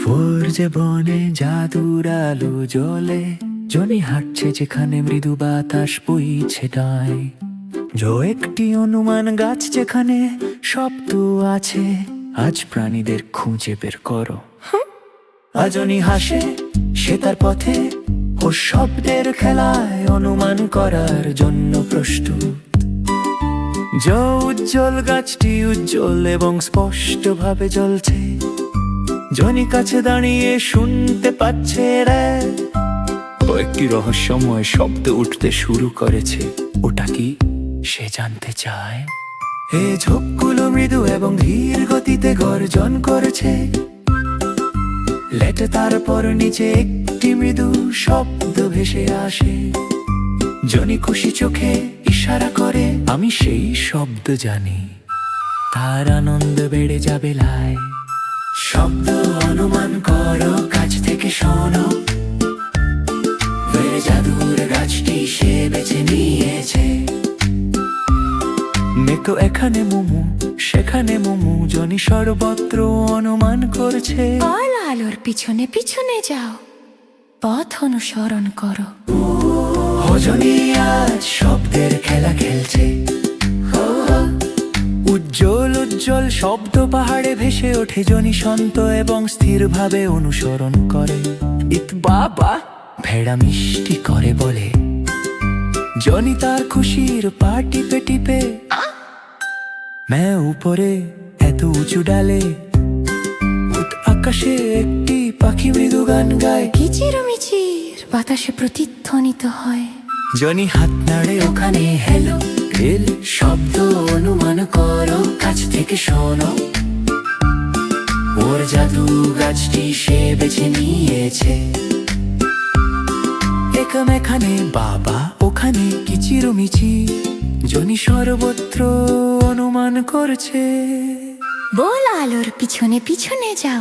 ভোর যে বনে জাদুর আলো জ্বলে, জনি হাঁটছে যেখানে মৃদু বাতাস বইছে ডায়। একটি অনুমান গাছ যেখানে শব্দ আছে, আজ প্রাণীদের খুঁজে বের করো। আজনি হাসে সে তার পথে, ও শব্দের খেলায় অনুমান করার জন্য প্রস্তুত। উজ্জ্বল গাছটি উজ্জ্বল এবং স্পষ্ট ভাবে জ্বলছে। জনি কাছে দাঁড়িয়ে শুনতে পাচ্ছে রে, কয়েকটি রহস্যময় শব্দ উঠতে শুরু করেছে। ওটা কি সে জানতে চায়। এ ঝোপগুলো মৃদু এবং ধীর গতিতে গর্জন করেছে। লেটে তারপর নিচে একটি মৃদু শব্দ ভেসে আসে। জনি খুশি চোখে ইশারা করে, আমি সেই শব্দ জানি। তার আনন্দ বেড়ে যাবে লাই। শব্দ অনুমান করো, কাছ থেকে শোনো। জাদুর গাছটি সে বেছে নিয়েছে। মেকো এখানে মোমো, সেখানে মোমো, জনি সর্বত্র অনুমান করছে। আলোর পিছনে পিছনে যাও, পথ অনুসরণ করো। জনি আজ শব্দের খেলা খেলছে। উজ্জ্বল উজ্জ্বল শব্দ পাহাড়ে ভেসে ওঠে। জনি শান্ত এবং স্থিরভাবে অনুসরণ করে। বাবা ভেড়া মিষ্টি করে বলে। জনি তার খুশির পা টিপে টিপে। উপরে এত উঁচু ডালে, আকাশে একটি পাখি মৃদু গান গায়। কিচিরমিচির বাতাসে প্রতিধ্বনিত হয়। জনি হাত নাড়ে ওখানে হেলো হেল শব্দ অনুমান করো, কাছ থেকে শোনো। ওর জাদু গাছটি সে বেছে নিয়েছে। এখানে বাবা, ওখানে কিচিরমিচির, জনি সর্বত্র অনুমান করছে। বল আলোর পিছনে পিছনে যাও।